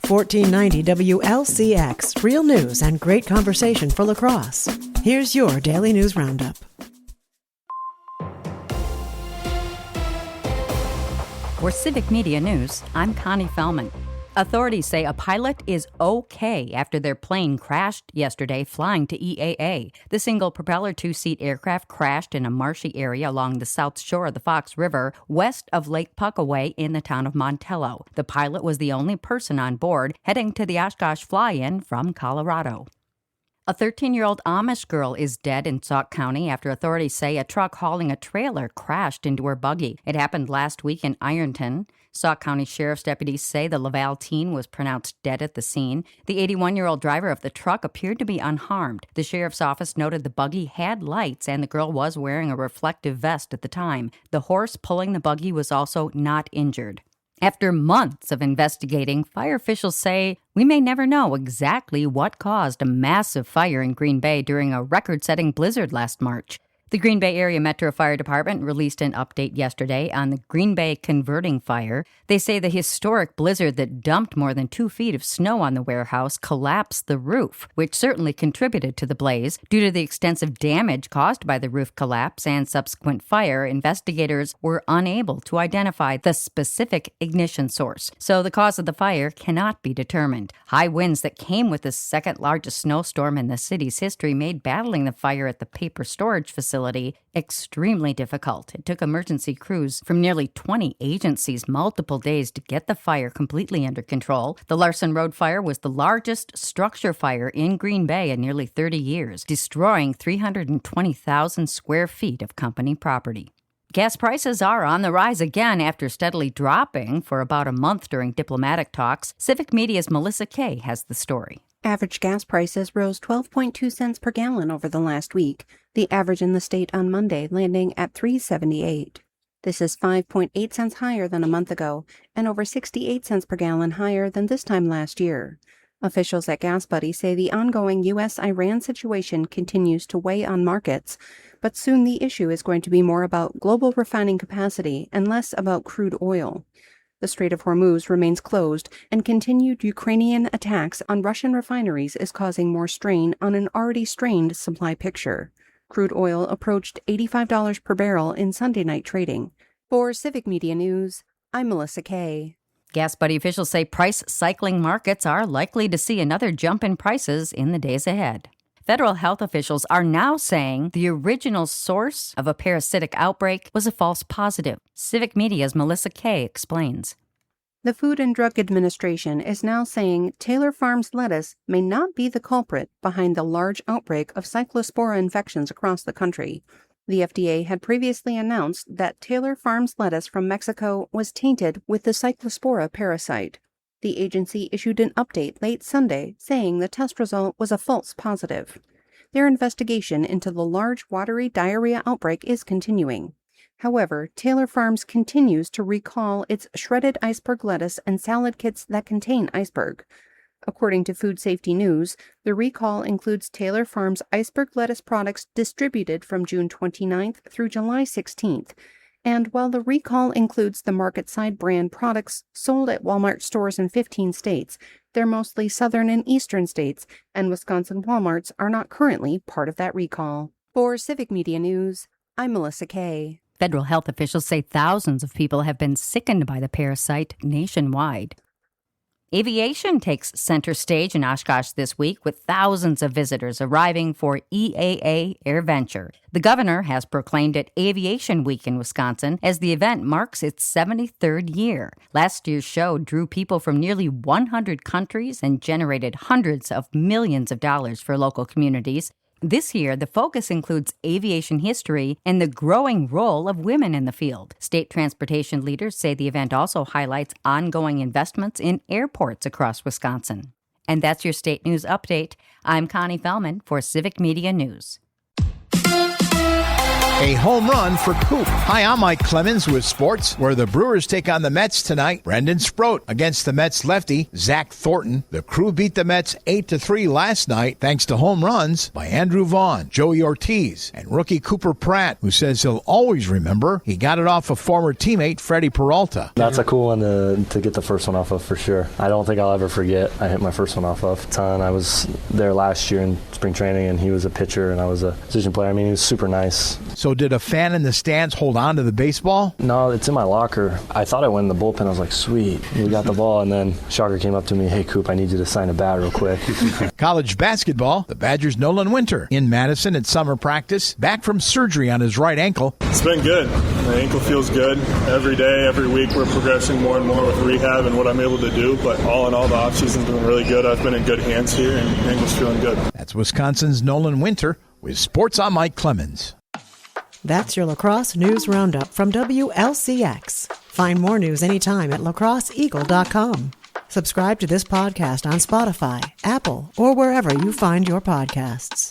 1490 WLCX, real news and great conversation for La Crosse. Here's your Daily News Roundup. For Civic Media News, I'm Connie Fellman. Authorities say a pilot is okay after their plane crashed yesterday flying to EAA. The single-propeller two-seat aircraft crashed in a marshy area along the south shore of the Fox River, west of Lake Puckaway in the town of Montello. The pilot was the only person on board heading to the Oshkosh fly-in from Colorado. A 13-year-old Amish girl is dead in Sauk County after authorities say a truck hauling a trailer crashed into her buggy. It happened last week in Ironton. Sauk County Sheriff's deputies say the Laval teen was pronounced dead at the scene. The 81-year-old driver of the truck appeared to be unharmed. The sheriff's office noted the buggy had lights and the girl was wearing a reflective vest at the time. The horse pulling the buggy was also not injured. After months of investigating, fire officials say we may never know exactly what caused a massive fire in Green Bay during a record-setting blizzard last March. The Green Bay Area Metro Fire Department released an update yesterday on the Green Bay converting fire. They say the historic blizzard that dumped more than 2 feet of snow on the warehouse collapsed the roof, which certainly contributed to the blaze. Due to the extensive damage caused by the roof collapse and subsequent fire, investigators were unable to identify the specific ignition source, so the cause of the fire cannot be determined. High winds that came with the second-largest snowstorm in the city's history made battling the fire at the paper storage facility extremely difficult. It took emergency crews from nearly 20 agencies multiple days to get the fire completely under control. The Larson Road fire was the largest structure fire in Green Bay in nearly 30 years, destroying 320,000 square feet of company property. Gas prices are on the rise again after steadily dropping for about a month during diplomatic talks. Civic Media's Melissa Kay has the story. Average gas prices rose 12.2 cents per gallon over the last week, the average in the state on Monday landing at $3.78. This is 5.8 cents higher than a month ago and over 68 cents per gallon higher than this time last year. Officials at GasBuddy say the ongoing U.S.-Iran situation continues to weigh on markets, but soon the issue is going to be more about global refining capacity and less about crude oil. The Strait of Hormuz remains closed, and continued Ukrainian attacks on Russian refineries is causing more strain on an already strained supply picture. Crude oil approached $85 per barrel in Sunday night trading. For Civic Media News, I'm Melissa Kay. GasBuddy officials say price-cycling markets are likely to see another jump in prices in the days ahead. Federal health officials are now saying the original source of a parasitic outbreak was a false positive. Civic Media's Melissa Kay explains. The Food and Drug Administration is now saying Taylor Farms lettuce may not be the culprit behind the large outbreak of cyclospora infections across the country. The FDA had previously announced that Taylor Farms lettuce from Mexico was tainted with the cyclospora parasite. The agency issued an update late Sunday saying the test result was a false positive. Their investigation into the large watery diarrhea outbreak is continuing. However, Taylor Farms continues to recall its shredded iceberg lettuce and salad kits that contain iceberg. According to Food Safety News, the recall includes Taylor Farms iceberg lettuce products distributed from June 29th through July 16th. And while the recall includes the MarketSide brand products sold at Walmart stores in 15 states, they're mostly southern and eastern states, and Wisconsin Walmarts are not currently part of that recall. For Civic Media News, I'm Melissa Kay. Federal health officials say thousands of people have been sickened by the parasite nationwide. Aviation takes center stage in Oshkosh this week, with thousands of visitors arriving for EAA AirVenture. The governor has proclaimed it Aviation Week in Wisconsin as the event marks its 73rd year. Last year's show drew people from nearly 100 countries and generated hundreds of millions of dollars for local communities. This year, the focus includes aviation history and the growing role of women in the field. State transportation leaders say the event also highlights ongoing investments in airports across Wisconsin. And that's your state news update. I'm Connie Fellman for Civic Media News. A home run for Coop. Hi, I'm Mike Clemens with sports, where the Brewers take on the Mets tonight. Brendan Sproat against the Mets lefty, Zach Thornton. The Crew beat the Mets 8-3 last night thanks to home runs by Andrew Vaughn, Joey Ortiz, and rookie Cooper Pratt, who says he'll always remember he got it off of former teammate Freddie Peralta. That's a cool one to get the first one off of for sure. I don't think I'll ever forget I hit my first one off of. I was there last year in spring training, and he was a pitcher, and I was a position player. I mean, he was super nice. So did a fan in the stands hold on to the baseball? No, it's in my locker. I thought I went in the bullpen. I was like, sweet, we got the ball. And then Shocker came up to me, hey, Coop, I need you to sign a bat real quick. College basketball, the Badgers' Nolan Winter in Madison at summer practice, back from surgery on his right ankle. It's been good. My ankle feels good. Every day, every week, we're progressing more and more with rehab and what I'm able to do. But all in all, the offseason's been really good. I've been in good hands here, and the ankle's feeling good. That's Wisconsin's Nolan Winter with Sports. I'm Mike Clemens. That's your Lacrosse News Roundup from WLCX. Find more news anytime at lacrosseeagle.com. Subscribe to this podcast on Spotify, Apple, or wherever you find your podcasts.